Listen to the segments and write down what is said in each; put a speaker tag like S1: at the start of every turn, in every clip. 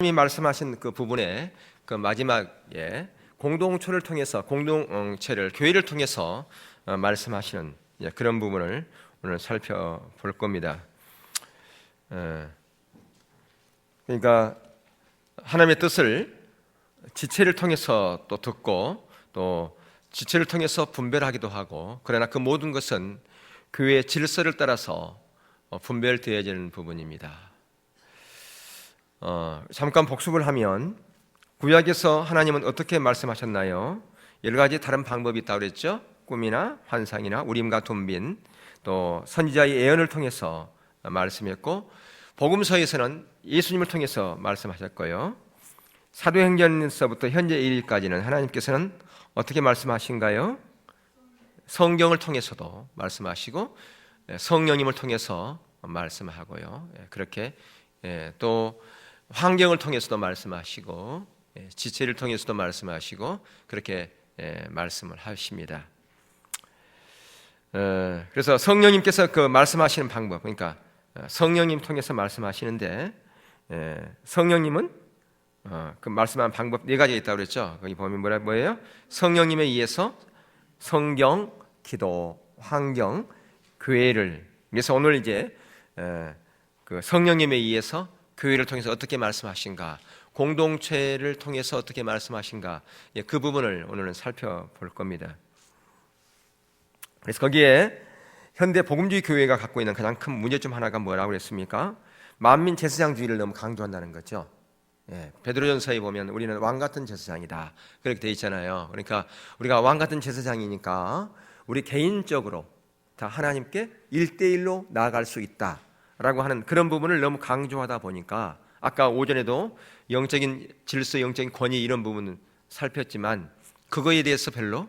S1: 하나님이 말씀하신 그 부분에 그 마지막에 공동체를 통해서 공동체를 교회를 통해서 말씀하시는 그런 부분을 오늘 살펴볼 겁니다. 그러니까 하나님의 뜻을 지체를 통해서 또 듣고 또 지체를 통해서 분별하기도 하고, 그러나 그 모든 것은 교회의 질서를 따라서 분별되어지는 부분입니다. 잠깐 복습을 하면 구약에서 하나님은 어떻게 말씀하셨나요? 여러 가지 다른 방법이 있다고 그랬죠. 꿈이나 환상이나 우림과 둔빈, 또 선지자의 예언을 통해서 말씀했고, 복음서에서는 예수님을 통해서 말씀하셨고요. 사도행전에서부터 현재 일까지는 하나님께서는 어떻게 말씀하신가요? 성경을 통해서도 말씀하시고 성령님을 통해서 말씀하고요. 그렇게 또 환경을 통해서도 말씀하시고 지체를 통해서도 말씀하시고 그렇게 말씀을 하십니다. 그래서 성령님께서 그 말씀하시는 방법, 그러니까 성령님 통해서 말씀하시는데, 성령님은 그 말씀하는 방법 네 가지가 있다고 그랬죠. 거기 보면 뭐예요? 성령님에 의해서 성경, 기도, 환경, 교회를, 그래서 오늘 이제 그 성령님에 의해서 교회를 통해서 어떻게 말씀하신가, 공동체를 통해서 어떻게 말씀하신가, 그 부분을 오늘은 살펴볼 겁니다. 그래서 거기에 현대 복음주의 교회가 갖고 있는 가장 큰 문제점 하나가 뭐라고 그랬습니까? 만민 제사장주의를 너무 강조한다는 거죠. 베드로전서에 보면 우리는 왕 같은 제사장이다 그렇게 돼 있잖아요. 그러니까 우리가 왕 같은 제사장이니까 우리 개인적으로 다 하나님께 1대1로 나아갈 수 있다라고 하는 그런 부분을 너무 강조하다 보니까, 아까 오전에도 영적인 질서, 영적인 권위 이런 부분은 살폈지만 그거에 대해서 별로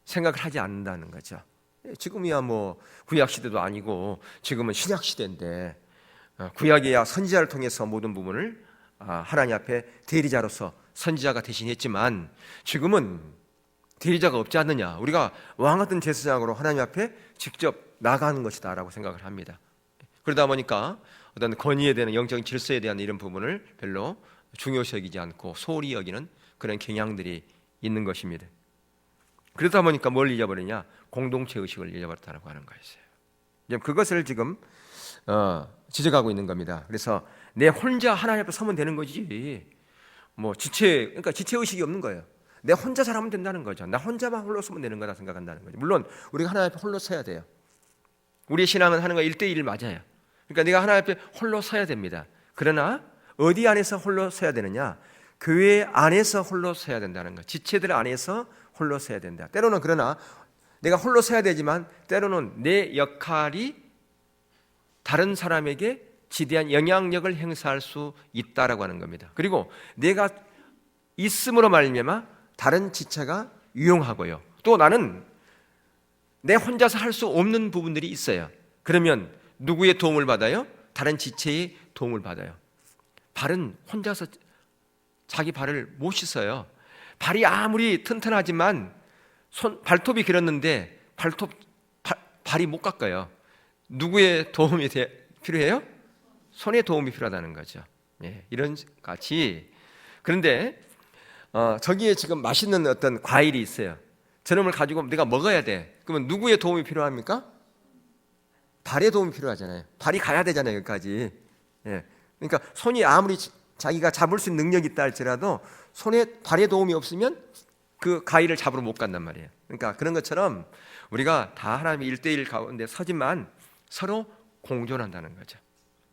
S1: 생각을 하지 않는다는 거죠. 지금이야 뭐 구약 시대도 아니고 지금은 신약 시대인데, 구약이야 선지자를 통해서 모든 부분을 하나님 앞에 대리자로서 선지자가 대신했지만, 지금은 대리자가 없지 않느냐, 우리가 왕 같은 제사장으로 하나님 앞에 직접 나가는 것이다 라고 생각을 합니다. 그러다 보니까 어떤 권위에 대한, 영적인 질서에 대한 이런 부분을 별로 중요시 여기지 않고 소홀히 여기는 그런 경향들이 있는 것입니다. 그러다 보니까 뭘 잊어버리냐? 공동체 의식을 잊어버렸다고 하는 거였어요. 그것을 지금 지적하고 있는 겁니다. 그래서 내 혼자 하나님 앞에 서면 되는 거지, 뭐 그러니까 지체 의식이 없는 거예요. 내 혼자 잘하면 된다는 거죠. 나 혼자만 홀로 서면 되는 거다 생각한다는 거죠. 물론 우리가 하나님 앞에 홀로 서야 돼요. 우리의 신앙은 하는 거 1대1 맞아요. 그러니까 내가 하나님 앞에 홀로 서야 됩니다. 그러나 어디 안에서 홀로 서야 되느냐? 교회 안에서 홀로 서야 된다는 거. 지체들 안에서 홀로 서야 된다. 때로는 그러나 내가 홀로 서야 되지만 때로는 내 역할이 다른 사람에게 지대한 영향력을 행사할 수 있다라고 하는 겁니다. 그리고 내가 있음으로 말미암아 다른 지체가 유용하고요. 또 나는 내 혼자서 할 수 없는 부분들이 있어요. 그러면 누구의 도움을 받아요? 다른 지체의 도움을 받아요. 발은 혼자서 자기 발을 못 씻어요. 발이 아무리 튼튼하지만 발톱이 길었는데 발이 못 깎아요. 누구의 도움이 필요해요? 손의 도움이 필요하다는 거죠. 이런 같이. 그런데 저기에 지금 맛있는 어떤 과일이 있어요. 저놈을 가지고 내가 먹어야 돼. 그러면 누구의 도움이 필요합니까? 발의 도움이 필요하잖아요. 발이 가야 되잖아요, 여기까지. 그러니까 손이 아무리 자기가 잡을 수 있는 능력이 있다 할지라도 발의 도움이 없으면 그 과일을 잡으러 못 간단 말이에요. 그러니까 그런 것처럼 우리가 다 하나님의 1대1 가운데 서지만 서로 공존한다는 거죠.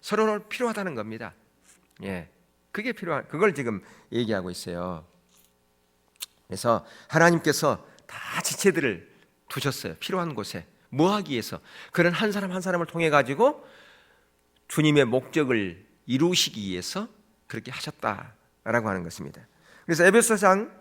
S1: 서로 필요하다는 겁니다. 그게 그걸 지금 얘기하고 있어요. 그래서 하나님께서 다 지체들을 두셨어요. 필요한 곳에. 뭐 하기 위해서? 그런 한 사람 한 사람을 통해 가지고 주님의 목적을 이루시기 위해서 그렇게 하셨다라고 하는 것입니다. 그래서 에베소상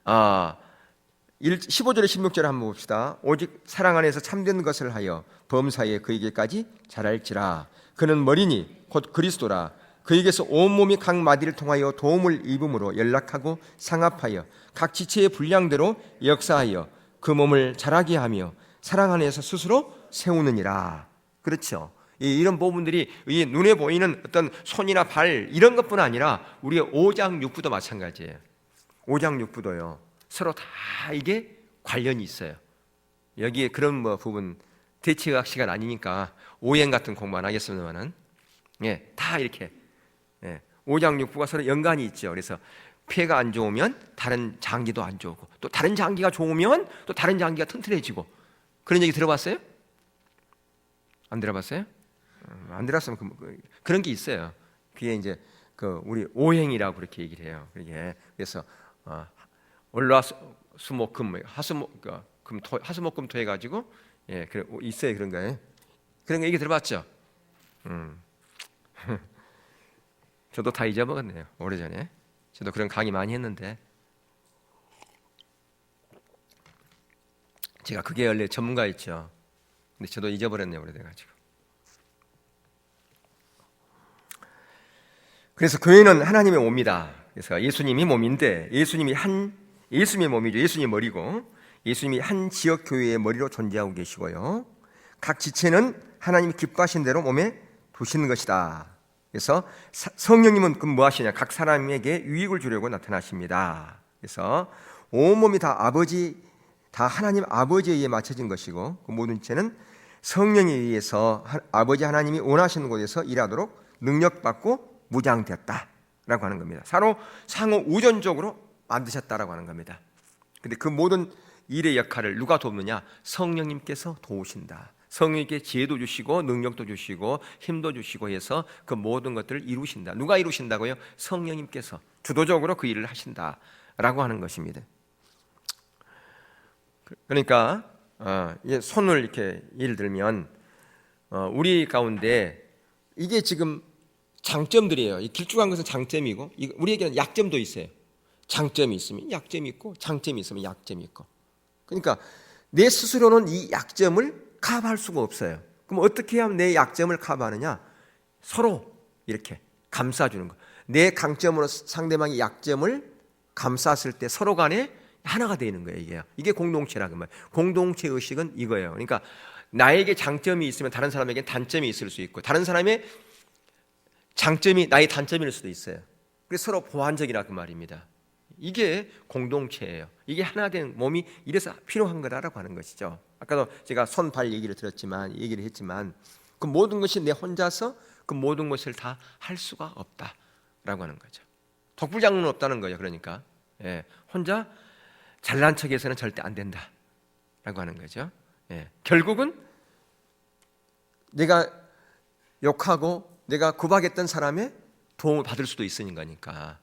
S1: 15절에 16절에 한번 봅시다. 오직 사랑 안에서 참된 것을 하여 범사에 그에게까지 자랄지라. 그는 머리니 곧 그리스도라. 그에게서 온몸이 각 마디를 통하여 도움을 입음으로 연락하고 상합하여 각 지체의 분량대로 역사하여 그 몸을 자라게 하며 사랑 안에서 스스로 세우느니라. 그렇죠. 이런 부분들이 이 눈에 보이는 어떤 손이나 발 이런 것뿐 아니라 우리의 오장육부도 마찬가지예요. 오장육부도요. 서로 다 이게 관련이 있어요. 여기에 그런 뭐 부분 대체의학 시간 아니니까 오행 같은 공부 안 하겠습니다만은 다 이렇게 오장육부가 서로 연관이 있죠. 그래서 폐가 안 좋으면 다른 장기도 안 좋고 또 다른 장기가 좋으면 또 다른 장기가 튼튼해지고 그런 얘기 들어봤어요? 안 들어봤어요? 안 들었으면 그런 게 있어요. 그게 이제 우리 오행이라고 그렇게 얘기를 해요. 그래서 월화수목금 하수목금토 해가지고 있어요 그런 거예요. 그런 거 얘기 들어봤죠? 저도 다 잊어먹었네요. 오래전에 저도 그런 강의 많이 했는데 제가 그게 원래 전문가였죠. 근데 저도 잊어버렸네요. 오래돼가지고. 그래서 교회는 하나님의 몸이다. 그래서 예수님이 몸인데 예수님이 예수님의 몸이죠. 예수님이 머리고 예수님이 한 지역 교회의 머리로 존재하고 계시고요. 각 지체는 하나님이 기뻐하신 대로 몸에 두시는 것이다. 그래서 성령님은 그럼 뭐 하시냐? 각 사람에게 유익을 주려고 나타나십니다. 그래서 온몸이 다 하나님 아버지에 의해 맞춰진 것이고 그 모든 지체는 성령에 의해서 아버지 하나님이 원하시는 곳에서 일하도록 능력받고 무장되었다라고 하는 겁니다. 서로 상호 우전적으로 만드셨다라고 하는 겁니다. 근데 그 모든 일의 역할을 누가 돕느냐? 성령님께서 도우신다. 성령님께 지혜도 주시고 능력도 주시고 힘도 주시고 해서 그 모든 것들을 이루신다. 누가 이루신다고요? 성령님께서 주도적으로 그 일을 하신다라고 하는 것입니다. 그러니까 손을 이렇게 예를 들면 우리 가운데 이게 지금 장점들이에요. 이 길쭉한 것은 장점이고 우리에게는 약점도 있어요. 장점이 있으면 약점이 있고 장점이 있으면 약점이 있고. 그러니까 내 스스로는 이 약점을 커버할 수가 없어요. 그럼 어떻게 하면 내 약점을 커버하느냐? 서로 이렇게 감싸주는 거. 내 강점으로 상대방의 약점을 감쌌을 때 서로 간에 하나가 되는 거예요. 이게 공동체라는 말이에요. 공동체 의식은 이거예요. 그러니까 나에게 장점이 있으면 다른 사람에게 단점이 있을 수 있고 다른 사람의 장점이 나의 단점일 수도 있어요. 그래서 서로 보완적이라 그 말입니다. 이게 공동체예요. 이게 하나 된 몸이 이래서 필요한 거다라고 하는 것이죠. 아까도 제가 손, 발 얘기를 했지만 그 모든 것이 내 혼자서 그 모든 것을 다 할 수가 없다라고 하는 거죠. 독불장군은 없다는 거예요. 그러니까 혼자 잘난 척해서는 절대 안 된다라고 하는 거죠. 결국은 내가 욕하고 내가 구박했던 사람의 도움을 받을 수도 있으니 거니까.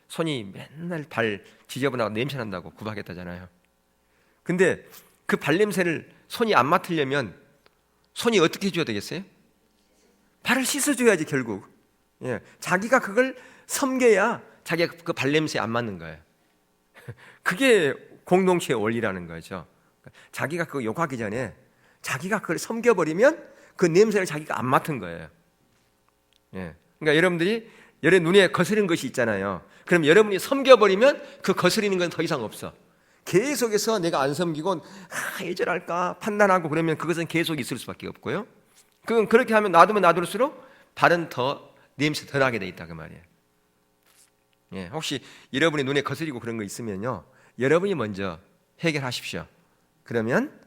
S1: 손이 맨날 발 지저분하고 냄새 난다고 구박했다잖아요. 근데 그 발냄새를 손이 안 맡으려면 손이 어떻게 해줘야 되겠어요? 발을 씻어줘야지 결국. 자기가 그걸 섬겨야 자기가 그 발냄새에 안 맞는 거예요. 그게 공동체의 원리라는 거죠. 자기가 그거 욕하기 전에 자기가 그걸 섬겨버리면 그 냄새를 자기가 안 맡은 거예요. 그러니까 여러분들이 여러분 눈에 거스른 것이 있잖아요. 그럼 여러분이 섬겨버리면 그 거스리는 건 더 이상 없어. 계속해서 내가 안 섬기고 예절할까 판단하고 그러면 그것은 계속 있을 수밖에 없고요. 그건 그렇게 하면 놔두면 놔둘수록 발은 더 냄새 더 나게 돼 있다 그 말이에요. 혹시 여러분의 눈에 거스리고 그런 거 있으면요, 여러분이 먼저 해결하십시오. 그러면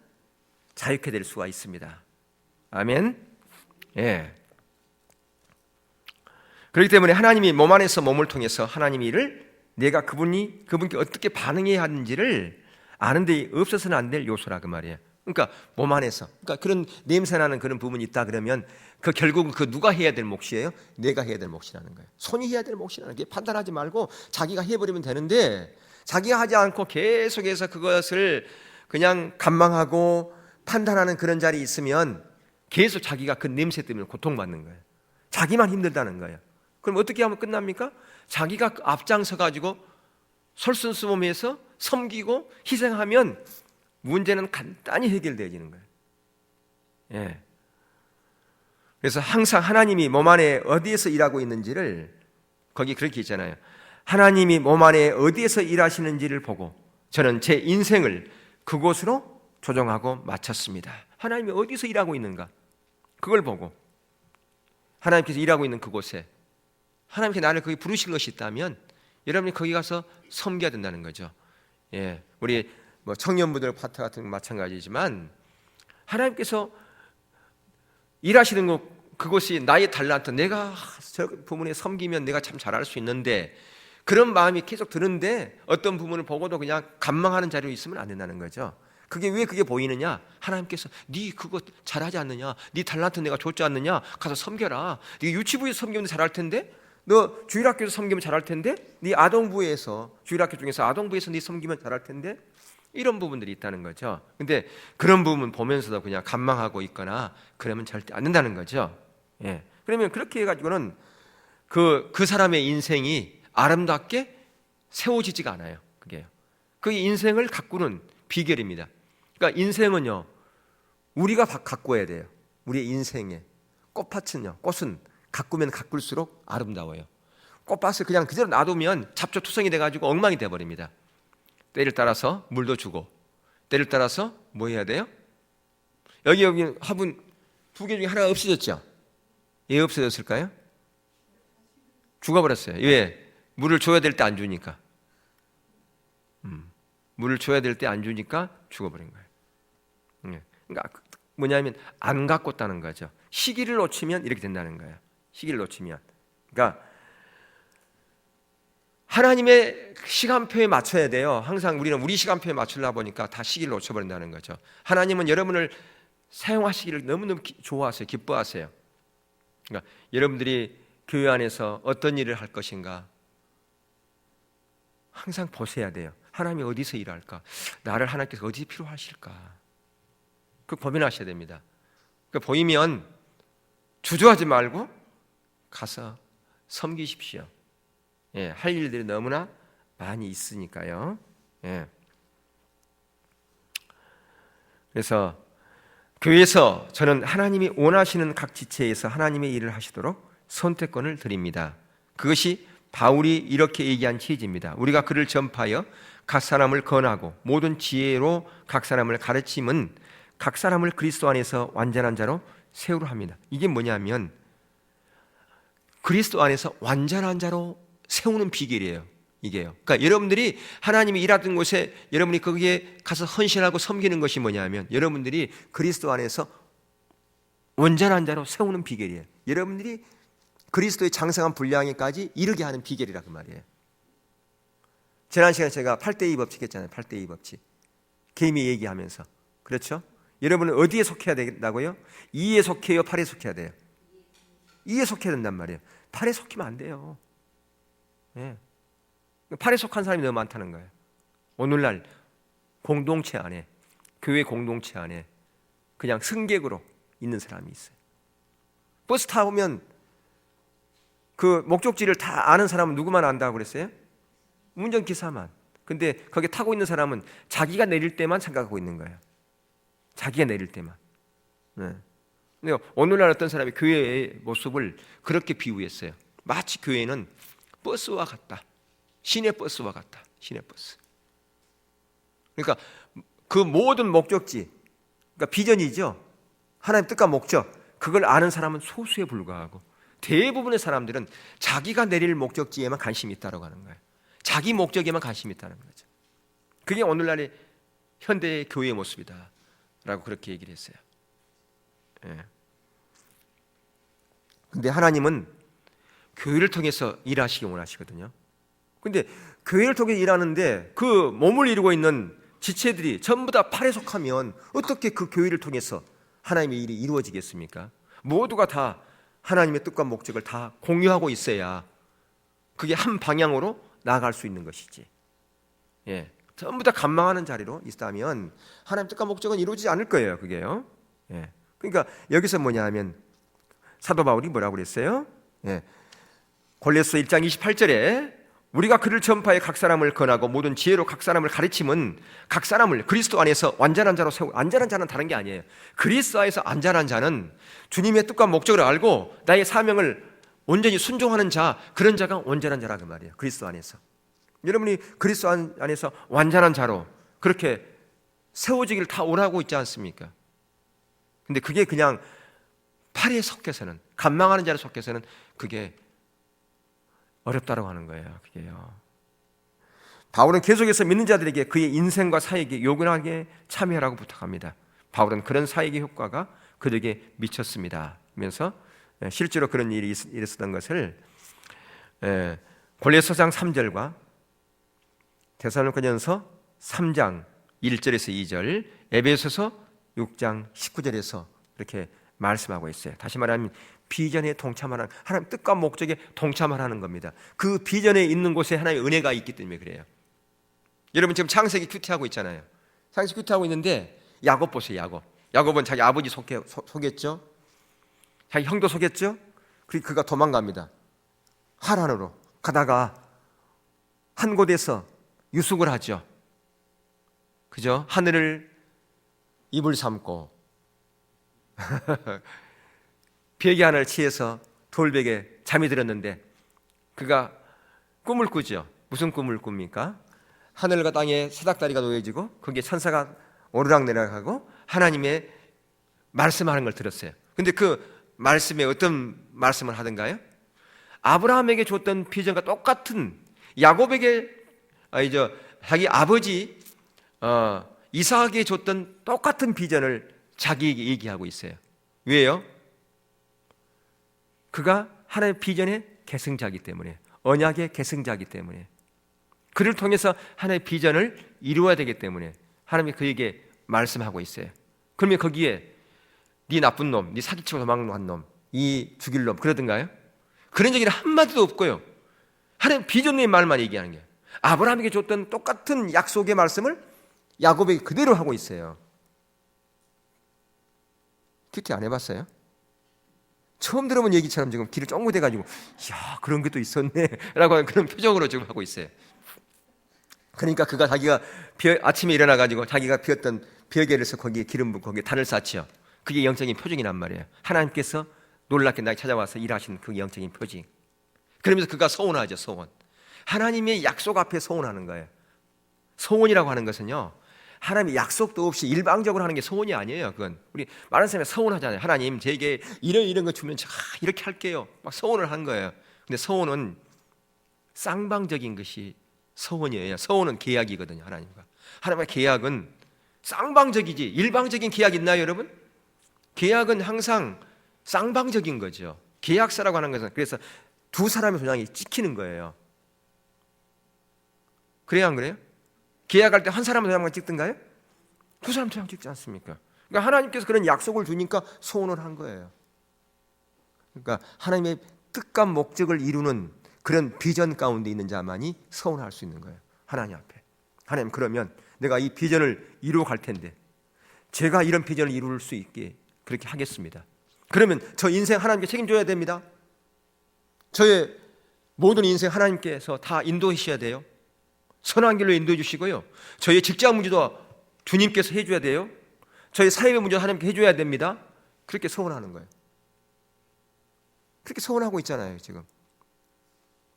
S1: 자유케 될 수가 있습니다. 아멘. 그렇기 때문에 하나님이 몸 안에서 몸을 통해서 하나님의 일을 내가 그분께 어떻게 반응해야 하는지를 아는 데 없어서는 안 될 요소라 그 말이에요. 그러니까 몸 안에서, 그러니까 그런 냄새나는 그런 부분이 있다 그러면 그 결국은 그 누가 해야 될 몫이에요? 내가 해야 될 몫이라는 거예요. 손이 해야 될 몫이라는 게 판단하지 말고 자기가 해버리면 되는데 자기가 하지 않고 계속해서 그것을 그냥 감망하고 판단하는 그런 자리에 있으면 계속 자기가 그 냄새 때문에 고통받는 거예요. 자기만 힘들다는 거예요. 그럼 어떻게 하면 끝납니까? 자기가 앞장서 가지고 솔선수범해서 섬기고 희생하면 문제는 간단히 해결되어지는 거예요. 그래서 항상 하나님이 몸 안에 어디에서 일하고 있는지를, 거기 그렇게 있잖아요. 하나님이 몸 안에 어디에서 일하시는지를 보고 저는 제 인생을 그곳으로 조정하고 마쳤습니다. 하나님이 어디서 일하고 있는가? 그걸 보고 하나님께서 일하고 있는 그곳에 하나님께 나를 거기 부르신 것이 있다면 여러분이 거기 가서 섬겨야 된다는 거죠. 예, 우리 뭐 청년부들 파트 같은 건 마찬가지지만 하나님께서 일하시는 그곳이 나의 달란트, 내가 저 부분에 섬기면 내가 참 잘할 수 있는데 그런 마음이 계속 드는데 어떤 부분을 보고도 그냥 간망하는 자리로 있으면 안 된다는 거죠. 그게 왜 그게 보이느냐? 하나님께서 네 그거 잘하지 않느냐? 네 달란트 내가 줬지 않느냐? 가서 섬겨라. 네 유치부에서 섬기면 잘할 텐데, 너 주일학교에서 섬기면 잘할 텐데, 네 아동부에서 주일학교 중에서 아동부에서 네 섬기면 잘할 텐데, 이런 부분들이 있다는 거죠. 근데 그런 부분 보면서도 그냥 간망하고 있거나 그러면 절대 안 된다는 거죠. 예. 그러면 그렇게 해가지고는 그 사람의 인생이 아름답게 세워지지가 않아요. 그게요. 그 인생을 가꾸는 비결입니다. 그러니까 인생은요, 우리가 가꾸어야 돼요. 우리의 인생에 꽃은 가꾸면 가꿀수록 아름다워요. 꽃밭을 그냥 그대로 놔두면 잡초투성이 돼가지고 엉망이 돼버립니다. 때를 따라서 물도 주고, 때를 따라서 뭐 해야 돼요? 여기 화분 2개 중에 하나가 없어졌죠? 왜 없어졌을까요? 죽어버렸어요. 왜? 물을 줘야 될 때 안 주니까. 물을 줘야 될 때 안 주니까 죽어버린 거예요. 그러니까 뭐냐면 안 가꿨다는 거죠. 시기를 놓치면 이렇게 된다는 거예요. 시기를 놓치면. 그러니까 하나님의 시간표에 맞춰야 돼요. 항상 우리는 우리 시간표에 맞추려다 보니까 다 시기를 놓쳐버린다는 거죠. 하나님은 여러분을 사용하시기를 너무너무 좋아하세요. 기뻐하세요. 그러니까 여러분들이 교회 안에서 어떤 일을 할 것인가 항상 보셔야 돼요. 하나님이 어디서 일할까? 나를 하나님께서 어디 필요하실까? 그 고민하셔야 됩니다. 그 보이면 주저하지 말고 가서 섬기십시오. 예, 할 일들이 너무나 많이 있으니까요. 예. 그래서 교회에서 저는 하나님이 원하시는 각 지체에서 하나님의 일을 하시도록 선택권을 드립니다. 그것이 바울이 이렇게 얘기한 취지입니다. 우리가 그를 전파하여 각 사람을 권하고 모든 지혜로 각 사람을 가르침은 각 사람을 그리스도 안에서 완전한 자로 세우려 합니다. 이게 뭐냐면 그리스도 안에서 완전한 자로 세우는 비결이에요. 이게요. 그러니까 여러분들이 하나님이 일하던 곳에 여러분이 거기에 가서 헌신하고 섬기는 것이 뭐냐면 여러분들이 그리스도 안에서 완전한 자로 세우는 비결이에요. 여러분들이 그리스도의 장성한 분량에까지 이르게 하는 비결이라 그 말이에요. 지난 시간에 제가 8대2 법칙 했잖아요. 8대2 법칙. 개미 얘기하면서. 그렇죠? 여러분은 어디에 속해야 된다고요? 2에 속해요? 8에 속해야 돼요? 2에 속해야 된단 말이에요. 8에 속히면 안 돼요. 예. 8에 속한 사람이 너무 많다는 거예요. 오늘날 공동체 안에, 교회 공동체 안에 그냥 승객으로 있는 사람이 있어요. 버스 타보면 그 목적지를 다 아는 사람은 누구만 안다고 그랬어요? 운전기사만. 근데 거기 타고 있는 사람은 자기가 내릴 때만 생각하고 있는 거예요. 자기가 내릴 때만. 네. 근데 오늘날 어떤 사람이 교회의 모습을 그렇게 비유했어요. 마치 교회는 버스와 같다. 시내버스와 같다. 시내버스. 그러니까 그 모든 목적지, 그러니까 비전이죠. 하나님 뜻과 목적, 그걸 아는 사람은 소수에 불과하고 대부분의 사람들은 자기가 내릴 목적지에만 관심이 있다고 하는 거예요. 자기 목적에만 관심이 있다는 거죠. 그게 오늘날의 현대의 교회의 모습이다 라고 그렇게 얘기를 했어요. 예. 근데 하나님은 교회를 통해서 일하시기 원하시거든요. 근데 교회를 통해 일하는데 그 몸을 이루고 있는 지체들이 전부 다 8에 속하면 어떻게 그 교회를 통해서 하나님의 일이 이루어지겠습니까? 모두가 다 하나님의 뜻과 목적을 다 공유하고 있어야 그게 한 방향으로 나아갈 수 있는 것이지. 예, 전부 다 간망하는 자리로 있다면 하나님 뜻과 목적은 이루어지지 않을 거예요. 그게요. 예, 그러니까 여기서 뭐냐 하면 사도 바울이 뭐라고 그랬어요? 예, 골로새 1장 28절에 우리가 그를 전파해 각 사람을 권하고 모든 지혜로 각 사람을 가르침은 각 사람을 그리스도 안에서 완전한 자로 세우고, 완전한 자는 다른 게 아니에요. 그리스도 안에서 완전한 자는 주님의 뜻과 목적을 알고 나의 사명을 온전히 순종하는 자, 그런 자가 온전한 자라고 말이에요. 그리스도 안에서. 여러분이 그리스도 안에서 완전한 자로 그렇게 세워지기를 다 원하고 있지 않습니까? 근데 그게 그냥 팔에 속해서는, 간망하는 자를 속해서는 그게 어렵다고 하는 거예요. 그게요. 바울은 계속해서 믿는 자들에게 그의 인생과 사역에 요긴하게 참여하라고 부탁합니다. 바울은 그런 사역의 효과가 그들에게 미쳤습니다. 하면서 실제로 그런 일이 있었던 것을 골로새서 3절과 데살로니가전서 3장 1절에서 2절, 에베소서 6장 19절에서 이렇게 말씀하고 있어요. 다시 말하면 비전에 동참하는, 하나님 뜻과 목적에 동참하는 겁니다. 그 비전에 있는 곳에 하나님의 은혜가 있기 때문에 그래요. 여러분 지금 창세기 큐티하고 있잖아요. 창세기 큐티하고 있는데 야곱 보세요. 야곱은 자기 아버지 속였죠. 자기 형도 속였죠. 그리고 그가 도망갑니다. 하란으로 가다가 한 곳에서 유숙을 하죠. 그죠? 하늘을 이불 삼고 베개 하나를 취해서 돌베개 잠이 들었는데 그가 꿈을 꾸죠. 무슨 꿈을 꿉니까? 하늘과 땅에 사닥다리가 놓여지고 거기에 천사가 오르락 내려가고 하나님의 말씀하는 걸 들었어요. 근데 그 말씀에 어떤 말씀을 하던가요? 아브라함에게 줬던 비전과 똑같은, 야곱에게 자기 아버지 이삭에게 줬던 똑같은 비전을 자기에게 얘기하고 있어요. 왜요? 그가 하나님의 비전의 계승자이기 때문에, 언약의 계승자이기 때문에, 그를 통해서 하나님의 비전을 이루어야 되기 때문에 하나님이 그에게 말씀하고 있어요. 그러면 거기에 네 나쁜 놈, 네 사기치고 도망간 놈, 이 죽일 놈 그러던가요? 그런 얘기는 한마디도 없고요. 하나님 비전의 말만 얘기하는 거예요. 아브라함에게 줬던 똑같은 약속의 말씀을 야곱에게 그대로 하고 있어요. 큐티 안 해봤어요? 처음 들어본 얘기처럼 지금 귀를 쫑긋해가지고 이야 그런 게 또 있었네 라고 하는 그런 표정으로 지금 하고 있어요. 그러니까 그가 자기가 아침에 일어나가지고 자기가 피웠던 벼개를 해서 거기에 기름 붓고 거기에 단을 쌓지요. 그게 영적인 표징이란 말이에요. 하나님께서 놀랍게 나에게 찾아와서 일하신 그 영적인 표징. 그러면서 그가 소원하죠. 소원. 하나님의 약속 앞에 소원하는 거예요. 소원이라고 하는 것은요, 하나님의 약속도 없이 일방적으로 하는 게 소원이 아니에요. 그건 우리 많은 사람이 소원하잖아요. 하나님 제게 이런 거 주면 제가 이렇게 할게요. 막 소원을 한 거예요. 근데 소원은 쌍방적인 것이 소원이에요. 소원은 계약이거든요. 하나님과 하나님의 계약은 쌍방적이지 일방적인 계약 있나요, 여러분? 계약은 항상 쌍방적인 거죠. 계약서라고 하는 것은 그래서 두 사람의 도장이 찍히는 거예요. 그래야 안 그래요? 계약할 때 한 사람의 도장만 찍든가요? 두 사람 도장 찍지 않습니까? 그러니까 하나님께서 그런 약속을 주니까 소원을 한 거예요. 그러니까 하나님의 뜻과 목적을 이루는 그런 비전 가운데 있는 자만이 소원할 수 있는 거예요. 하나님 앞에. 하나님, 그러면 내가 이 비전을 이루어 갈 텐데 제가 이런 비전을 이룰 수 있게 그렇게 하겠습니다. 그러면 저 인생 하나님께 책임져야 됩니다. 저의 모든 인생 하나님께서 다 인도해 주셔야 돼요. 선한 길로 인도해 주시고요. 저의 직장 문제도 주님께서 해줘야 돼요. 저의 사회의 문제도 하나님께 해줘야 됩니다. 그렇게 소원하는 거예요. 그렇게 소원하고 있잖아요. 지금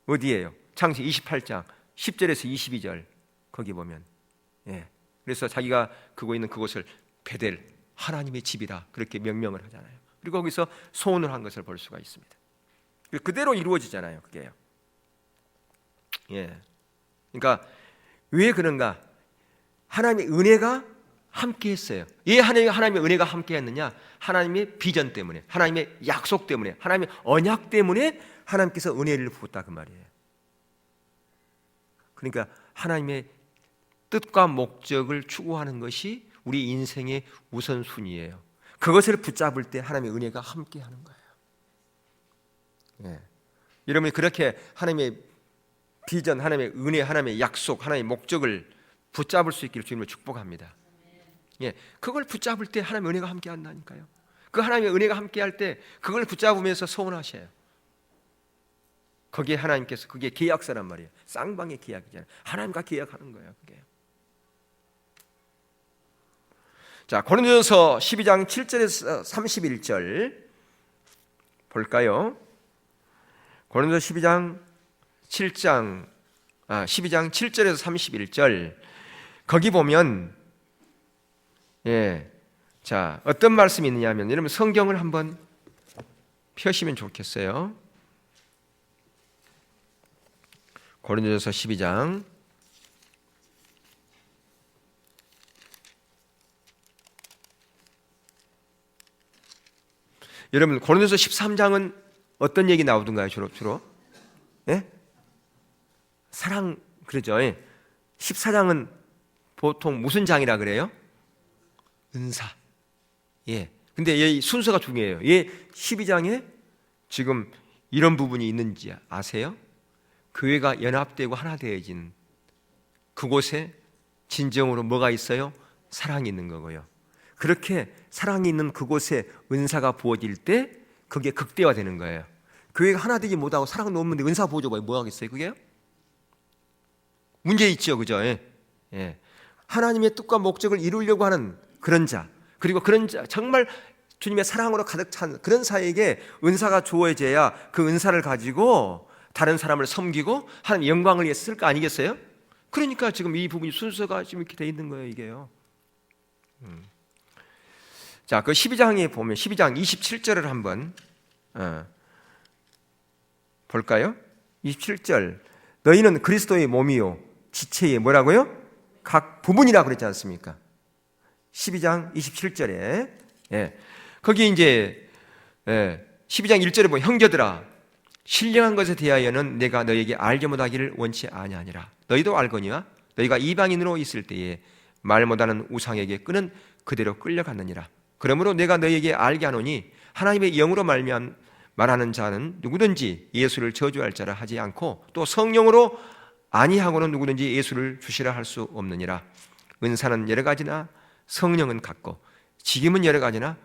S1: 어디예요? 창세기 28장 10절에서 22절 거기 보면, 그래서 자기가 그거 있는 그곳을 베델, 하나님의 집이라 그렇게 명명을 하잖아요. 그리고 거기서 소원을 한 것을 볼 수가 있습니다. 그대로 이루어지잖아요. 그게요. 그러니까 왜 그런가? 하나님의 은혜가 함께했어요. 왜 하나님의 은혜가 함께했느냐? 하나님의 비전 때문에, 하나님의 약속 때문에, 하나님의 언약 때문에 하나님께서 은혜를 부었다 그 말이에요. 그러니까 하나님의 뜻과 목적을 추구하는 것이 우리 인생의 우선순위예요. 그것을 붙잡을 때 하나님의 은혜가 함께하는 거예요. 여러분이 그렇게 하나님의 비전, 하나님의 은혜, 하나님의 약속, 하나님의 목적을 붙잡을 수 있기를 주님을 축복합니다. 그걸 붙잡을 때 하나님의 은혜가 함께 한다니까요. 그 하나님의 은혜가 함께 할 때 그걸 붙잡으면서 소원하셔요. 거기에 하나님께서, 그게 계약서란 말이에요. 쌍방의 계약이잖아요. 하나님과 계약하는 거예요. 그게. 자, 고린도전서 12장 7절에서 31절 볼까요? 고린도전서 12장 7절에서 31절 거기 보면, 자, 어떤 말씀이 있느냐 하면, 여러분 성경을 한번 펴시면 좋겠어요. 고린도전서 12장 여러분 고린도전서 13장은 어떤 얘기 나오던가요? 주로? 예? 사랑 그러죠. 예. 14장은 보통 무슨 장이라 그래요? 은사. 예. 근데 이 순서가 중요해요. 예, 12장에 지금 이런 부분이 있는지 아세요? 교회가 연합되고 하나 되어진 그곳에 진정으로 뭐가 있어요? 사랑이 있는 거고요. 그렇게 사랑이 있는 그곳에 은사가 부어질 때 그게 극대화되는 거예요. 교회가 하나 되지 못하고 사랑은 없는데 은사 부어줘봐요. 뭐 하겠어요? 그게요? 문제 있죠, 그죠? 예. 예. 하나님의 뜻과 목적을 이루려고 하는 그런 자, 그리고 그런 자, 정말 주님의 사랑으로 가득 찬 그런 자에게 은사가 주어져야 그 은사를 가지고 다른 사람을 섬기고 하나님 영광을 위해서 쓸 거 아니겠어요? 그러니까 지금 이 부분이 순서가 지금 이렇게 돼 있는 거예요, 이게요. 자, 그 12장에 보면 12장 27절을 한번 볼까요? 27절. 너희는 그리스도의 몸이요 지체의 뭐라고요? 각 부분이라고 그랬지 않습니까? 12장 27절에 거기 이제 12장 1절에 보면 형제들아 신령한 것에 대하여는 내가 너에게 알게 못하기를 원치 아니하니라. 너희도 알거니와 너희가 이방인으로 있을 때에 말 못하는 우상에게 끄는 그대로 끌려갔느니라. 그러므로 내가 너희에게 알게 하노니 하나님의 영으로 말하는 자는 누구든지 예수를 저주할 자라 하지 않고 또 성령으로 아니하고는 누구든지 예수를 주시라 할 수 없느니라. 은사는 여러 가지나 성령은 같고 직임은 여러 가지나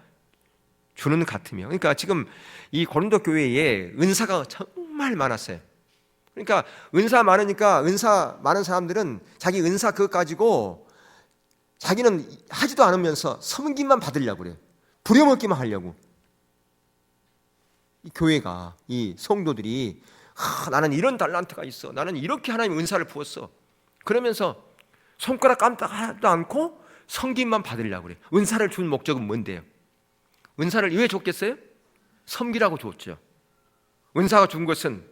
S1: 주는 같으며. 그러니까 지금 이 고린도 교회에 은사가 정말 많았어요. 그러니까 은사 많으니까 은사 많은 사람들은 자기 은사 그것 가지고 자기는 하지도 않으면서 섬김만 받으려고 그래요. 부려먹기만 하려고. 이 교회가, 이 성도들이 나는 이런 달란트가 있어, 나는 이렇게 하나님 은사를 부었어, 그러면서 손가락 깜짝하지도 않고 섬김만 받으려고 그래요. 은사를 준 목적은 뭔데요? 은사를 왜 줬겠어요? 섬기라고 줬죠. 은사가 준 것은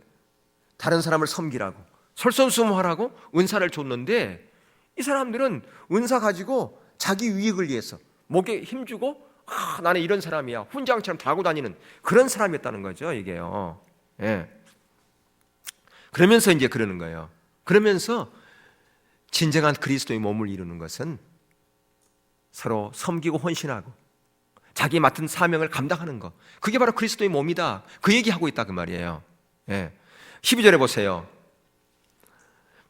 S1: 다른 사람을 섬기라고, 솔선수범하라고 은사를 줬는데 이 사람들은 은사 가지고 자기 유익을 위해서 목에 힘주고 나는 이런 사람이야 훈장처럼 달고 다니는 그런 사람이었다는 거죠, 이게요. 예. 그러면서 이제 그러는 거예요. 그러면서 진정한 그리스도의 몸을 이루는 것은 서로 섬기고 헌신하고 자기 맡은 사명을 감당하는 것, 그게 바로 그리스도의 몸이다. 그 얘기하고 있다 그 말이에요. 예. 12절에 보세요.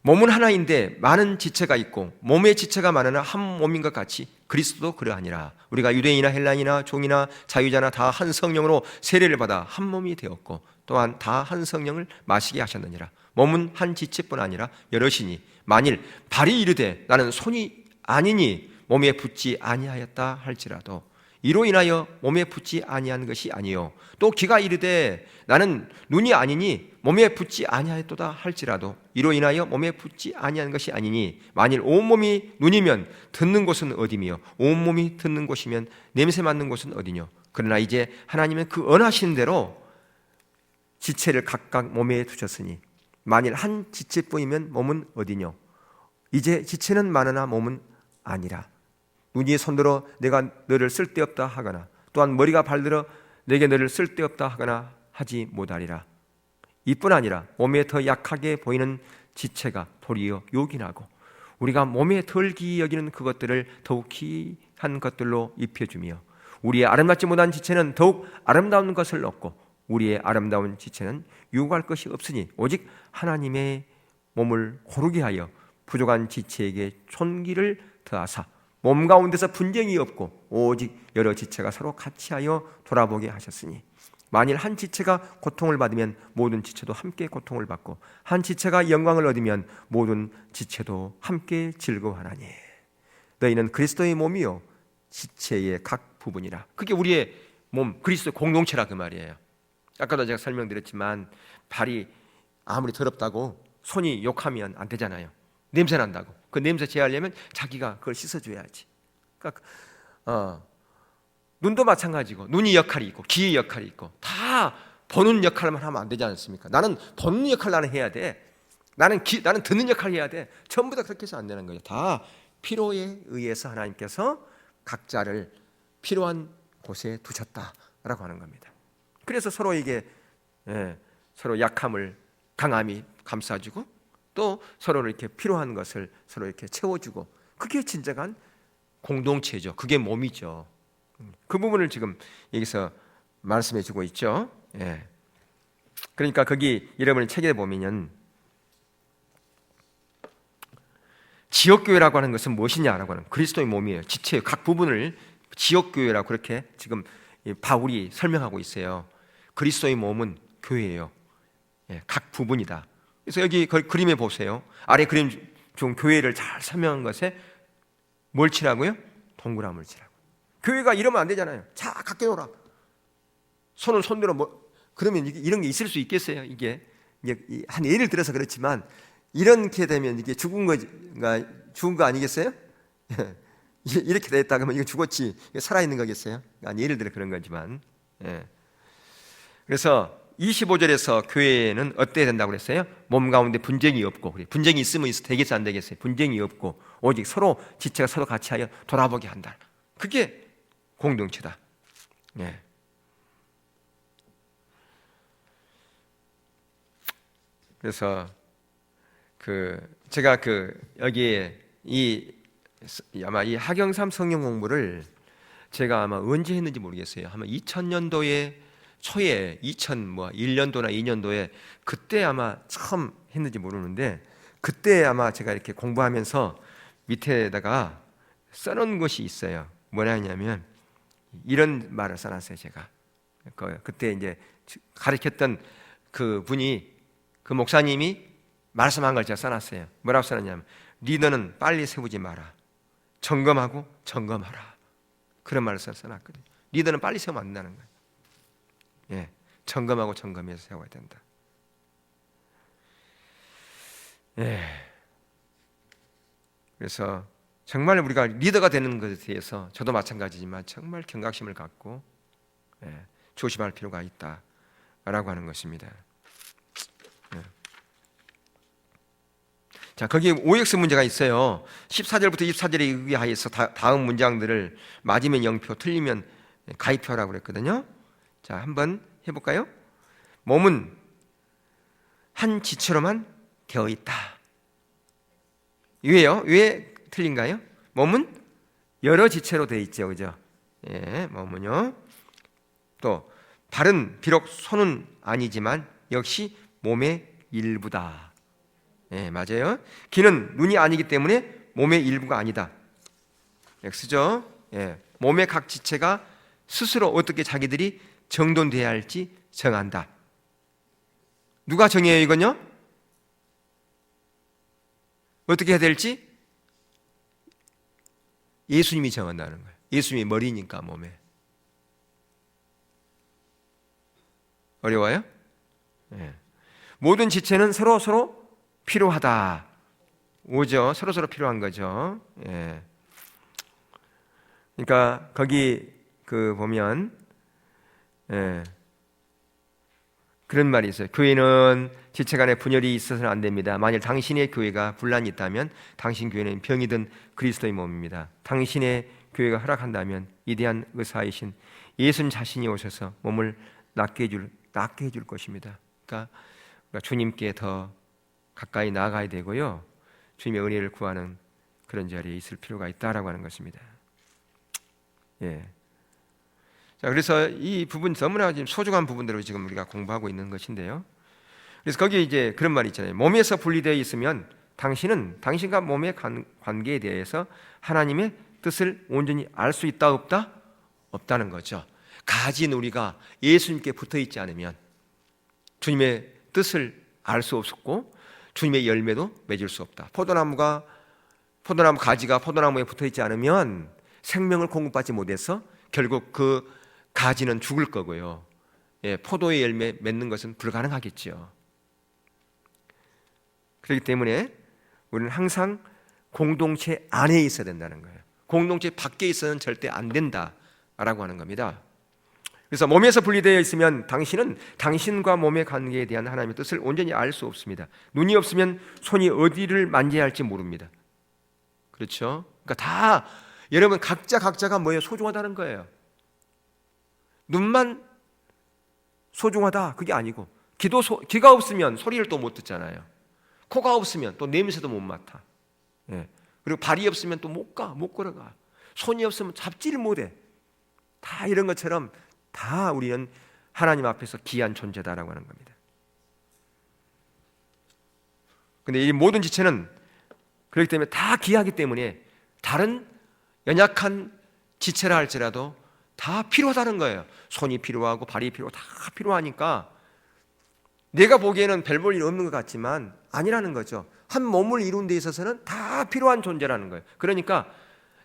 S1: 몸은 하나인데 많은 지체가 있고 몸의 지체가 많으나 한 몸인 것 같이 그리스도도 그러하니라. 우리가 유대인이나 헬라인이나 종이나 자유자나 다 한 성령으로 세례를 받아 한 몸이 되었고 또한 다 한 성령을 마시게 하셨느니라. 몸은 한 지체뿐 아니라 여럿이니 만일 발이 이르되 나는 손이 아니니 몸에 붙지 아니하였다 할지라도 이로 인하여 몸에 붙지 아니한 것이 아니요 또 귀가 이르되 나는 눈이 아니니 몸에 붙지 아니하였도다 할지라도 이로 인하여 몸에 붙지 아니한 것이 아니니 만일 온몸이 눈이면 듣는 곳은 어디며 온몸이 듣는 곳이면 냄새 맡는 곳은 어디뇨. 그러나 이제 하나님은 그 언하신 대로 지체를 각각 몸에 두셨으니 만일 한 지체뿐이면 몸은 어디뇨. 이제 지체는 많으나 몸은 아니라. 눈이 손들어 내가 너를 쓸데없다 하거나 또한 머리가 발들어 내게 너를 쓸데없다 하거나 하지 못하리라. 이뿐 아니라 몸에 더 약하게 보이는 지체가 도리어 요긴하고 우리가 몸에 덜 귀히 여기는 그것들을 더욱 귀한 것들로 입혀주며 우리의 아름답지 못한 지체는 더욱 아름다운 것을 얻고 우리의 아름다운 지체는 요구할 것이 없으니 오직 하나님의 몸을 고르게 하여 부족한 지체에게 존귀를 더하사 몸 가운데서 분쟁이 없고 오직 여러 지체가 서로 같이하여 돌아보게 하셨으니 만일 한 지체가 고통을 받으면 모든 지체도 함께 고통을 받고 한 지체가 영광을 얻으면 모든 지체도 함께 즐거워하나니 너희는 그리스도의 몸이요 지체의 각 부분이라. 그게 우리의 몸 그리스도의 공동체라 그 말이에요. 아까도 제가 설명드렸지만 발이 아무리 더럽다고 손이 욕하면 안 되잖아요. 냄새 난다고. 그 냄새 제하려면 자기가 그걸 씻어줘야지. 그러니까 눈도 마찬가지고 눈이 역할이 있고 귀의 역할이 있고 다 보는 역할만 하면 안 되지 않습니까? 나는 보는 역할 나는 해야 돼. 나는 듣는 역할 해야 돼. 전부 다 그렇게 해서 안 되는 거예요. 다 필요에 의해서 하나님께서 각자를 필요한 곳에 두셨다라고 하는 겁니다. 그래서 서로에게 서로 약함을 강함이 감싸주고 또 서로 이렇게 필요한 것을 서로 이렇게 채워주고 그게 진정한 공동체죠. 그게 몸이죠. 그 부분을 지금 여기서 말씀해주고 있죠. 그러니까 거기 여러분이 책에 보면은 지역교회라고 하는 것은 무엇이냐라고 하는 그리스도의 몸이에요. 지체의 각 부분을 지역교회라고 그렇게 지금 바울이 설명하고 있어요. 그리스도의 몸은 교회예요. 각 부분이다. 그래서 여기 그림에 보세요. 아래 그림 중 교회를 잘 설명한 것에 뭘 칠하고요? 동그라미를 칠하고. 교회가 이러면 안 되잖아요. 자, 각게 놀아. 손은 손대로 그러면 이런 게 있을 수 있겠어요? 이게 한 예를 들어서 그렇지만 이렇게 되면 이게 죽은 거 아니겠어요? 이렇게 됐다 그러면 이거 죽었지. 이거 살아있는 거겠어요? 아니, 예를 들어 그런 거지만. 그래서 25절에서 교회는 어때야 된다고 그랬어요? 몸 가운데 분쟁이 없고, 분쟁이 있으면 되겠어 안 되겠어요? 분쟁이 없고 오직 서로 지체가 서로 같이 하여 돌아보게 한다. 그게 공동체다. 그래서 제가 여기에 아마 이 하경삼 성경 공부를 제가 아마 언제 했는지 모르겠어요. 아마 2000년도에 초에 1년도나 2년도에 그때 아마 처음 했는지 모르는데 그때 아마 제가 이렇게 공부하면서 밑에다가 써놓은 것이 있어요. 뭐냐면 이런 말을 써놨어요. 제가 그때 이제 가르쳤던 그 목사님이 말씀한 걸 제가 써놨어요. 뭐라고 써놨냐면 리더는 빨리 세우지 마라. 점검하고 점검하라. 그런 말을 써놨거든요. 리더는 빨리 세우면 안 된다는 거예요. 점검하고 점검해서 세워야 된다. 그래서 정말 우리가 리더가 되는 것에 대해서 저도 마찬가지지만 정말 경각심을 갖고 조심할 필요가 있다라고 하는 것입니다. 자, 거기에 OX 문제가 있어요. 14절부터 24절에 의하여서 다음 문장들을 맞으면 0표, 틀리면 가위표라고 그랬거든요. 자, 한번 해볼까요? 몸은 한 지체로만 되어 있다. 왜요? 왜 틀린가요? 몸은 여러 지체로 되어 있죠, 그죠? 몸은요. 또 발은 비록 손은 아니지만 역시 몸의 일부다. 맞아요. 귀는 눈이 아니기 때문에 몸의 일부가 아니다. X죠. 몸의 각 지체가 스스로 어떻게 자기들이 정돈돼야 할지 정한다. 누가 정해요, 이건요? 어떻게 해야 될지? 예수님이 정한다는 거예요. 예수님이 머리니까 몸에. 어려워요? 모든 지체는 서로 필요하다. 오죠. 서로 필요한 거죠. 그러니까 거기 보면 그런 말이 있어요. 교회는 지체 간에 분열이 있어서는 안 됩니다. 만일 당신의 교회가 분란이 있다면 당신 교회는 병이든 그리스도의 몸입니다. 당신의 교회가 허락한다면 위대한 의사이신 예수님 자신이 오셔서 몸을 낫게 해줄 것입니다. 그러니까 주님께 더 가까이 나아가야 되고요. 주님의 은혜를 구하는 그런 자리에 있을 필요가 있다라고 하는 것입니다. 자, 그래서 이 부분 너무나 지금 소중한 부분들을 지금 우리가 공부하고 있는 것인데요. 그래서 거기에 이제 그런 말이 있잖아요. 몸에서 분리되어 있으면 당신은 당신과 몸의 관계에 대해서 하나님의 뜻을 온전히 알 수 있다 없다? 없다는 거죠. 가진 우리가 예수님께 붙어 있지 않으면 주님의 뜻을 알 수 없었고 주님의 열매도 맺을 수 없다. 포도나무 가지가 포도나무에 붙어 있지 않으면 생명을 공급받지 못해서 결국 그 가지는 죽을 거고요. 포도의 열매 맺는 것은 불가능하겠죠. 그렇기 때문에 우리는 항상 공동체 안에 있어야 된다는 거예요. 공동체 밖에 있어서는 절대 안 된다. 라고 하는 겁니다. 그래서 몸에서 분리되어 있으면 당신은 당신과 몸의 관계에 대한 하나님의 뜻을 온전히 알 수 없습니다. 눈이 없으면 손이 어디를 만져야 할지 모릅니다. 그렇죠? 그러니까 다 여러분 각자가 뭐예요? 소중하다는 거예요. 눈만 소중하다 그게 아니고 귀가 없으면 소리를 또 못 듣잖아요. 코가 없으면 또 냄새도 못 맡아. 예. 그리고 발이 없으면 또 못 걸어가. 손이 없으면 잡지를 못해. 다 이런 것처럼 다 우리는 하나님 앞에서 귀한 존재다라고 하는 겁니다. 근데 이 모든 지체는 그렇기 때문에 다 귀하기 때문에 다른 연약한 지체라 할지라도 다 필요하다는 거예요. 손이 필요하고 발이 필요하고 다 필요하니까 내가 보기에는 별 볼 일 없는 것 같지만 아니라는 거죠. 한 몸을 이루는 데 있어서는 다 필요한 존재라는 거예요. 그러니까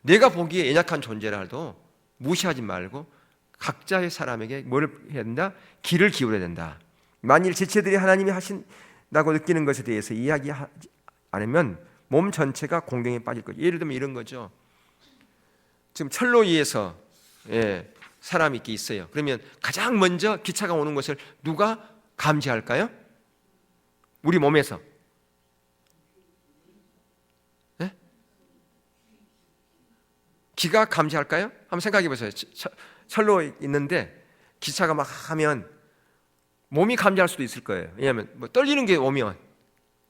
S1: 내가 보기에 연약한 존재라도 무시하지 말고 각자의 사람에게 뭘 해야 된다? 귀를 기울여야 된다. 만일 지체들이 하나님이 하신다고 느끼는 것에 대해서 이야기하지 않으면 몸 전체가 공경에 빠질 거죠. 예를 들면 이런 거죠. 지금 철로 위에서 사람이 이렇게 있어요. 그러면 가장 먼저 기차가 오는 것을 누가 감지할까요? 우리 몸에서. 네? 귀가 감지할까요? 한번 생각해 보세요. 철로 있는데 기차가 막 하면 몸이 감지할 수도 있을 거예요. 왜냐하면 뭐 떨리는 게 오면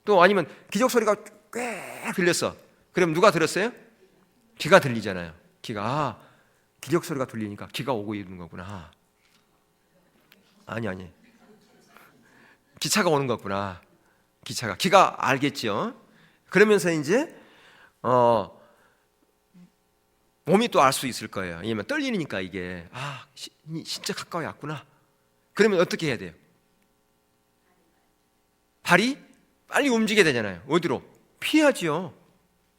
S1: 또 아니면 기적 소리가 꽤 들렸어. 그럼 누가 들었어요? 귀가 들리잖아요. 귀가 기적 소리가 들리니까 귀가 오고 있는 거구나. 아니 기차가 오는 거구나. 귀가 알겠죠. 그러면서 이제 몸이 또 알 수 있을 거예요. 왜냐면 떨리니까 이게 진짜 가까이 왔구나. 그러면 어떻게 해야 돼요? 발이 빨리 움직여야 되잖아요. 어디로? 피하지요.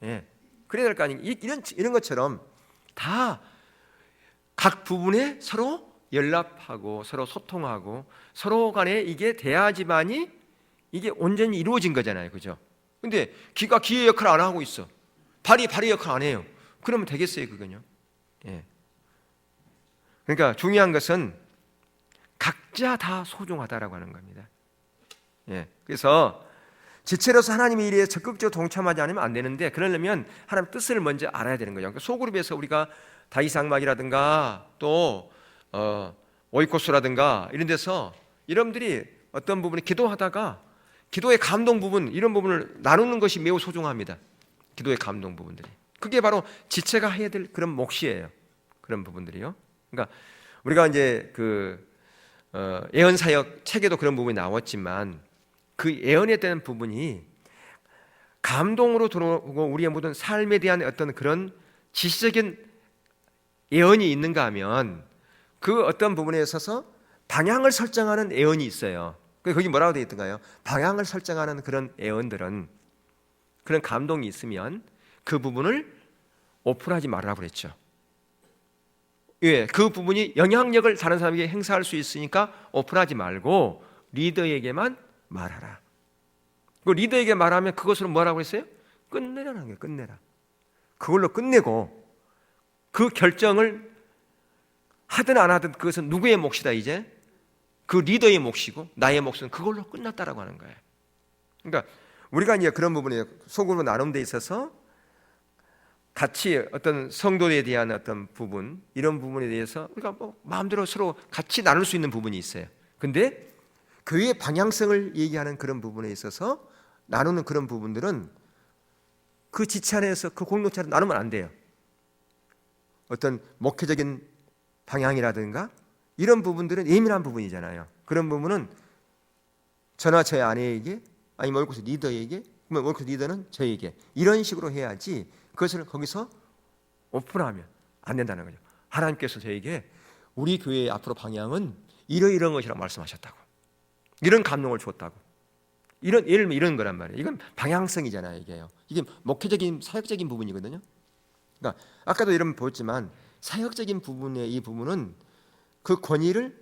S1: 예. 그래야 될 거 아니에요. 이런 것처럼 다 각 부분에 서로 연락하고 서로 소통하고 서로 간에 이게 돼야지만이 이게 온전히 이루어진 거잖아요. 그죠? 근데 귀가 귀의 역할을 안 하고 있어. 발이 발의 역할을 안 해요. 그러면 되겠어요, 그건요? 예. 그러니까 중요한 것은 각자 다 소중하다라고 하는 겁니다. 예. 그래서 지체로서 하나님의 일에 적극적으로 동참하지 않으면 안 되는데 그러려면 하나님의 뜻을 먼저 알아야 되는 거죠. 그러니까 소그룹에서 우리가 다이상막이라든가 또 오이코스라든가 이런 데서 여러분들이 어떤 부분에 기도하다가 기도의 감동 부분 이런 부분을 나누는 것이 매우 소중합니다. 기도의 감동 부분들이. 그게 바로 지체가 해야 될 그런 몫이에요. 그런 부분들이요. 그러니까 우리가 이제 예언 사역 책에도 그런 부분이 나왔지만 그 예언에 대한 부분이 감동으로 들어오고 우리의 모든 삶에 대한 어떤 그런 지시적인 예언이 있는가 하면 그 어떤 부분에 있어서 방향을 설정하는 예언이 있어요. 거기 뭐라고 되어 있던가요? 방향을 설정하는 그런 예언들은 그런 감동이 있으면 그 부분을 오픈하지 말라고 그랬죠. 예, 그 부분이 영향력을 다른 사람에게 행사할 수 있으니까 오픈하지 말고 리더에게만 말하라. 그 리더에게 말하면 그것으로 뭐라고 했어요? 끝내라는 거예요. 끝내라. 그걸로 끝내고 그 결정을 하든 안 하든 그것은 누구의 몫이다 이제? 그 리더의 몫이고 나의 몫은 그걸로 끝났다라고 하는 거예요. 그러니까 우리가 이제 그런 부분에 소그룹으로 나눔 데 있어서 같이 어떤 성도에 대한 어떤 부분 이런 부분에 대해서 우리가 뭐 마음대로 서로 같이 나눌 수 있는 부분이 있어요. 근데 교회의 방향성을 얘기하는 그런 부분에 있어서 나누는 그런 부분들은 그 지체 안에서 그 공동체로 나누면 안 돼요. 어떤 목회적인 방향이라든가 이런 부분들은 예민한 부분이잖아요. 그런 부분은 저나 저의 아내에게 아니면 월코스 리더에게 그러면 월코스 리더는 저에게 이런 식으로 해야지 그것을 거기서 오픈하면 안 된다는 거죠. 하나님께서 저에게 우리 교회의 앞으로 방향은 이러이러한 것이라고 말씀하셨다고 이런 감동을 줬다고 예를 들면 이런 거란 말이에요. 이건 방향성이잖아요. 이게 목회적인 사역적인 부분이거든요. 그러니까 아까도 이런 보였지만 사역적인 부분의 이 부분은 그 권위를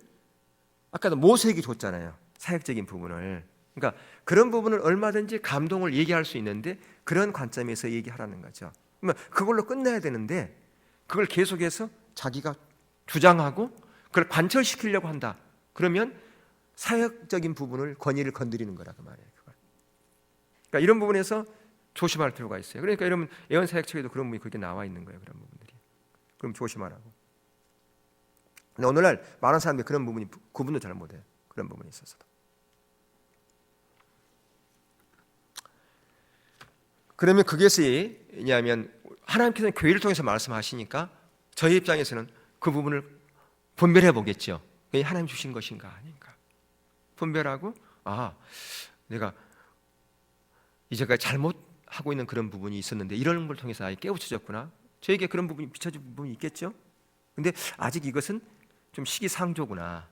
S1: 아까도 모세에게 줬잖아요. 사역적인 부분을. 그러니까 그런 부분을 얼마든지 감동을 얘기할 수 있는데 그런 관점에서 얘기하라는 거죠. 그러면 그걸로 끝내야 되는데 그걸 계속해서 자기가 주장하고 그걸 관철시키려고 한다. 그러면 사역적인 부분을 권위를 건드리는 거라고 말이에요. 그러니까 이런 부분에서 조심할 필요가 있어요. 그러니까 여러분 예언 사역책에도 그런 부분이 그렇게 나와 있는 거예요. 그런 부분들이. 그럼 조심하라고. 근데 오늘날 많은 사람들이 그런 부분이 구분도 잘 못해요. 그런 부분이 있어서도. 그러면 그것이 왜냐하면 하나님께서는 교회를 통해서 말씀하시니까 저희 입장에서는 그 부분을 분별해 보겠죠. 이게 하나님 주신 것인가 아닌가 분별하고 내가 이제까지 잘못하고 있는 그런 부분이 있었는데 이런 걸 통해서 아예 깨우쳐졌구나. 저에게 그런 부분이 비춰진 부분이 있겠죠. 근데 아직 이것은 좀 시기상조구나.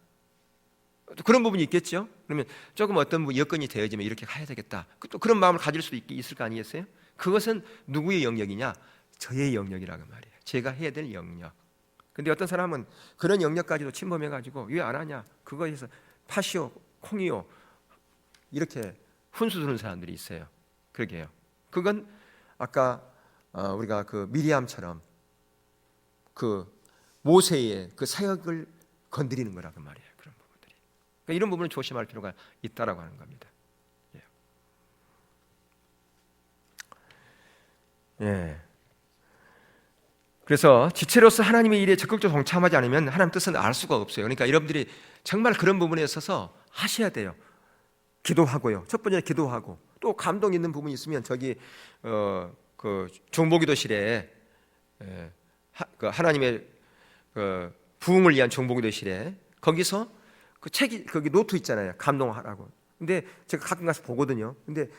S1: 그런 부분이 있겠죠. 그러면 조금 어떤 부분 여건이 되어지면 이렇게 가야 되겠다. 또 그런 마음을 가질 수도 있을 거 아니겠어요? 그것은 누구의 영역이냐? 저의 영역이라고 말이에요. 제가 해야 될 영역. 근데 어떤 사람은 그런 영역까지도 침범해가지고 왜 안 하냐? 그거에서 팥이요, 콩이요 이렇게 훈수 두는 사람들이 있어요. 그러게요. 그건 아까 우리가 그 미리암처럼 그 모세의 그 사역을 건드리는 거라고 말이에요. 그런 부분들이. 그러니까 이런 부분을 조심할 필요가 있다라고 하는 겁니다. 예. 그래서 지체로서 하나님의 일에 적극적으로 동참하지 않으면 하나님 뜻은 알 수가 없어요. 그러니까 여러분들이 정말 그런 부분에 있어서 하셔야 돼요. 기도하고요. 첫 번째 기도하고 또 감동 있는 부분이 있으면 저기 그 중보기도실에 그 하나님의 그 부흥을 위한 중보기도실에 거기서 그 책이 거기 노트 있잖아요. 감동하라고. 근데 제가 가끔 가서 보거든요. 근데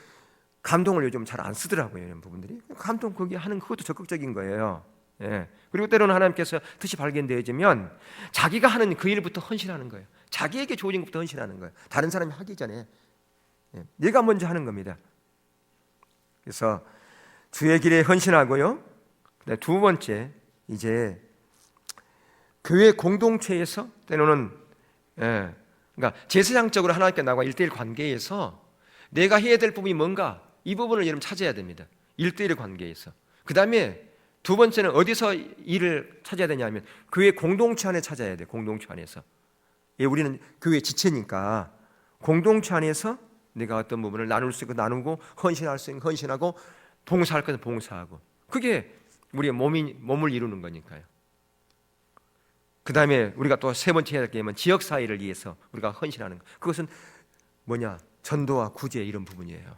S1: 감동을 요즘 잘 안 쓰더라고요. 이런 부분들이. 감동 거기 하는 그것도 적극적인 거예요. 예. 그리고 때로는 하나님께서 뜻이 발견되어지면 자기가 하는 그 일부터 헌신하는 거예요. 자기에게 주어진 것부터 헌신하는 거예요. 다른 사람이 하기 전에 내가 먼저 하는 겁니다. 그래서 주의 길에 헌신하고요. 두 번째 이제 교회 공동체에서 때로는 그러니까 제사장적으로 하나님께 나와 1대1 관계에서 내가 해야 될 부분이 뭔가 이 부분을 여러분 찾아야 됩니다. 1대1 관계에서. 그 다음에 두 번째는 어디서 일을 찾아야 되냐면 교회 공동체 안에 찾아야 돼요. 공동체 안에서. 우리는 교회 지체니까 공동체 안에서 내가 어떤 부분을 나눌 수 있고 나누고 헌신할 수 있는 헌신하고 봉사할 것은 봉사하고 그게 우리의 몸을 이루는 거니까요. 그 다음에 우리가 또 세 번째 해야 될 게 지역사회를 위해서 우리가 헌신하는 거. 그것은 뭐냐? 전도와 구제 이런 부분이에요.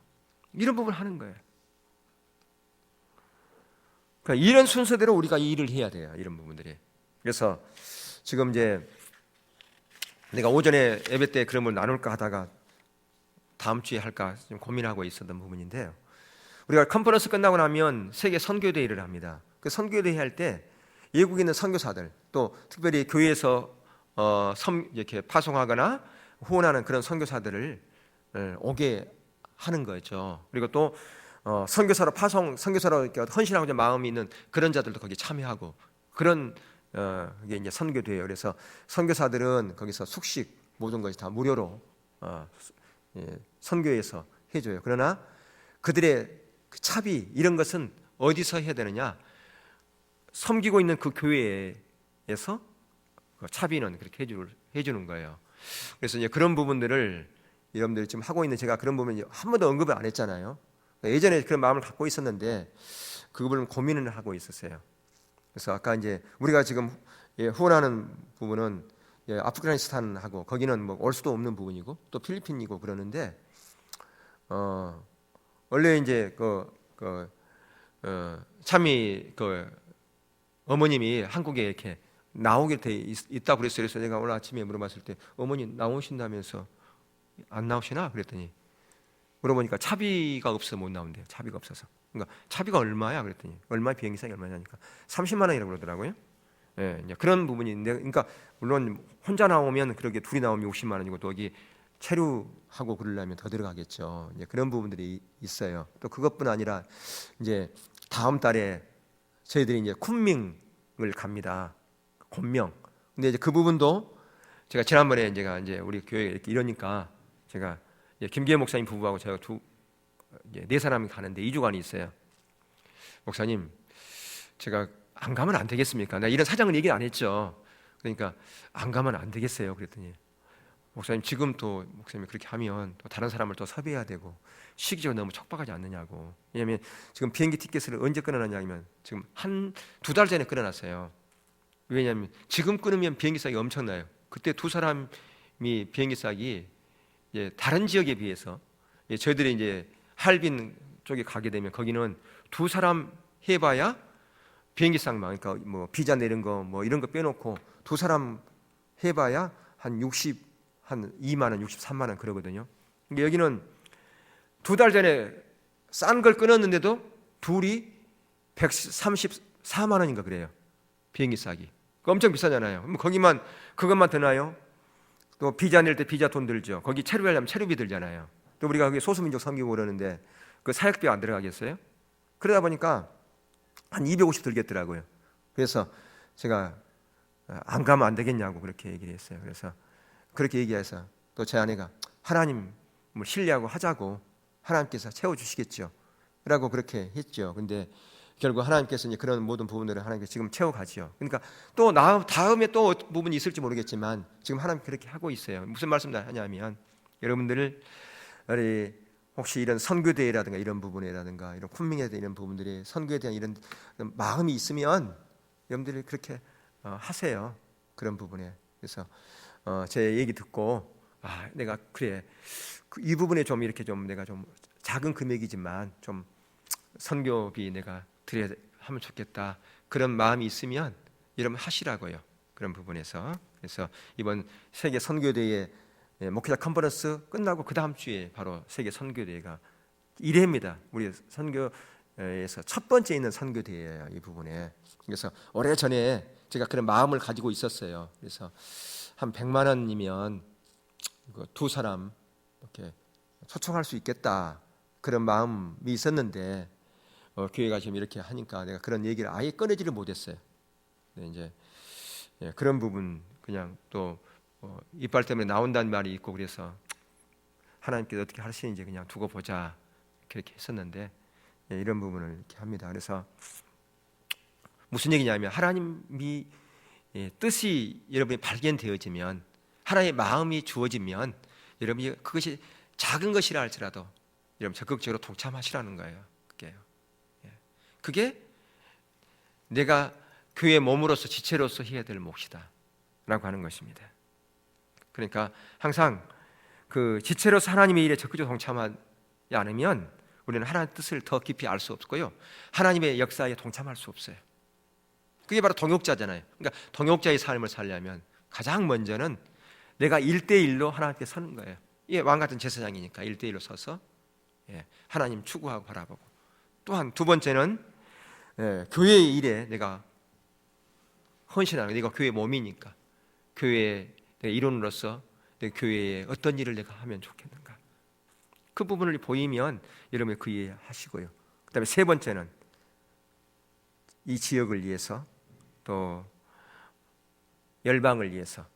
S1: 이런 부분을 하는 거예요. 그러니까 이런 순서대로 우리가 이 일을 해야 돼요. 이런 부분들이. 그래서 지금 이제 내가 오전에 예배 때 그런 걸 나눌까 하다가 다음 주에 할까 좀 고민하고 있었던 부분인데요. 우리가 컨퍼런스 끝나고 나면 세계 선교대회를 합니다. 그 선교대회 할 때 외국에 있는 선교사들 또 특별히 교회에서 이렇게 파송하거나 후원하는 그런 선교사들을 오게 하는 거죠. 그리고 또 선교사로 이렇게 헌신하고자 마음이 있는 그런 자들도 거기 참여하고 그런 이게 이제 선교대회예요. 그래서 선교사들은 거기서 숙식 모든 것이 다 무료로 선교에서 해줘요. 그러나 그들의 그 차비 이런 것은 어디서 해야 되느냐? 섬기고 있는 그 교회에서 그 차비는 그렇게 해주는 거예요. 그래서 이제 그런 부분들을 여러분들이 지금 하고 있는 제가 그런 부분 한 번도 언급을 안 했잖아요. 예전에 그런 마음을 갖고 있었는데 그 부분을 고민을 하고 있었어요. 그래서 아까 이제 우리가 지금 후원하는 부분은 아프가니스탄하고 거기는 뭐 올 수도 없는 부분이고 또 필리핀이고 그러는데 원래 이제 참이 어머님이 한국에 이렇게 나오게 돼 있다고 그랬어요. 그래서 제가 오늘 아침에 물어봤을 때 어머니 나오신다면서 안 나오시나 그랬더니 물어보니까 차비가 없어서 못 나온대요. 차비가 없어서. 그러니까 차비가 얼마야 그랬더니 얼마 비행기상이 얼마냐니까 30만 원이라고 그러더라고요. 예, 이제 그런 부분이 있는데 그러니까 물론 혼자 나오면 그렇게 둘이 나오면 60만 원이고 또 여기 체류하고 그러려면 더 들어가겠죠. 이제 그런 부분들이 있어요. 또 그것뿐 아니라 이제 다음 달에 저희들이 이제 쿤밍을 갑니다. 곤명. 근데 이제 그 부분도 제가 지난번에 제가 이제 우리 교회 이렇게 이러니까 제가 김기현 목사님 부부하고 제가 네 사람이 가는데 2주간이 있어요. 목사님, 제가 안 가면 안 되겠습니까? 나 이런 사정을 얘기 안 했죠. 그러니까 안 가면 안 되겠어요. 그랬더니 목사님 지금 또 목사님이 그렇게 하면 또 다른 사람을 또 섭외해야 되고 시기적으로 너무 촉박하지 않느냐고. 왜냐하면 지금 비행기 티켓을 언제 끊어놨냐면 지금 한 2달 전에 끊어놨어요. 왜냐하면 지금 끊으면 비행기 싸기 엄청나요. 그때 두 사람이 비행기 싸기 다른 지역에 비해서 저희들이 이제 할빈 쪽에 가게 되면 거기는 두 사람 해봐야 비행기 쌍망, 그러니까 뭐 비자 내는 거 뭐 이런 거 빼놓고 두 사람 해봐야 한 2만 원, 63만 원 그러거든요. 근데 여기는 2달 전에 싼 걸 끊었는데도 둘이 134만 원인가 그래요. 비행기 싸기. 엄청 비싸잖아요. 그럼 거기만 그것만 드나요? 또 비자 낼 때 비자 돈 들죠. 거기 체류 하려면 체류비 들잖아요. 또 우리가 거기 소수민족 섬기고 그러는데 그 사역비 안 들어가겠어요? 그러다 보니까 한 250 들겠더라고요. 그래서 제가 안 가면 안 되겠냐고 그렇게 얘기를 했어요. 그래서 그렇게 얘기해서 또 제 아내가 하나님을 신뢰하고 하자고 하나님께서 채워주시겠죠 라고 그렇게 했죠. 근데 결국 하나님께서 이제 그런 모든 부분들을 하나님께서 지금 채워가지요. 그러니까 또 다음에 또 부분이 있을지 모르겠지만 지금 하나님 그렇게 하고 있어요. 무슨 말씀을 하냐면 여러분들 혹시 이런 선교대회라든가 이런 부분이라든가 이런 쿤밍에 대한 이런 부분들이 선교에 대한 이런 마음이 있으면 여러분들이 그렇게 하세요. 그런 부분에. 그래서 제 얘기 듣고 내가 그래 이 부분에 좀 이렇게 좀 내가 좀 작은 금액이지만 좀 선교비 내가 드려야 하면 좋겠다 그런 마음이 있으면 여러분 하시라고요. 그런 부분에서. 그래서 이번 세계 선교대회 목회자 컨퍼런스 끝나고 그 다음 주에 바로 세계 선교대회가 1회입니다. 우리 선교에서 첫 번째 있는 선교대회예요. 이 부분에. 그래서 오래전에 제가 그런 마음을 가지고 있었어요. 그래서 한 100만 원이면 두 사람 이렇게 초청할 수 있겠다 그런 마음이 있었는데 교회가 지금 이렇게 하니까 내가 그런 얘기를 아예 꺼내지를 못했어요. 네, 이제 그런 부분 그냥 또 이빨 때문에 나온다는 말이 있고 그래서 하나님께서 어떻게 하시는지 그냥 두고 보자 그렇게 했었는데 이런 부분을 이렇게 합니다. 그래서 무슨 얘기냐면 하나님이 뜻이 여러분이 발견되어지면 하나님의 마음이 주어지면 여러분이 그것이 작은 것이라 할지라도 여러분 적극적으로 동참하시라는 거예요. 그게 내가 교회 몸으로서 지체로서 해야 될 몫이다 라고 하는 것입니다. 그러니까 항상 그 지체로서 하나님의 일에 적극적으로 동참하지 않으면 우리는 하나님의 뜻을 더 깊이 알 수 없고요, 하나님의 역사에 동참할 수 없어요. 그게 바로 동역자잖아요. 그러니까 동역자의 삶을 살려면 가장 먼저는 내가 1대1로 하나님께 서는 거예요. 이게 왕같은 제사장이니까 1대1로 서서 하나님 추구하고 바라보고, 또한 두 번째는 교회의 일에 내가 헌신하는 거예요. 내가 교회 몸이니까 교회의 일원으로서 교회에 어떤 일을 내가 하면 좋겠는가, 그 부분을 보이면 여러분이 그 일을 하시고요. 그 다음에 세 번째는 이 지역을 위해서 또 열방을 위해서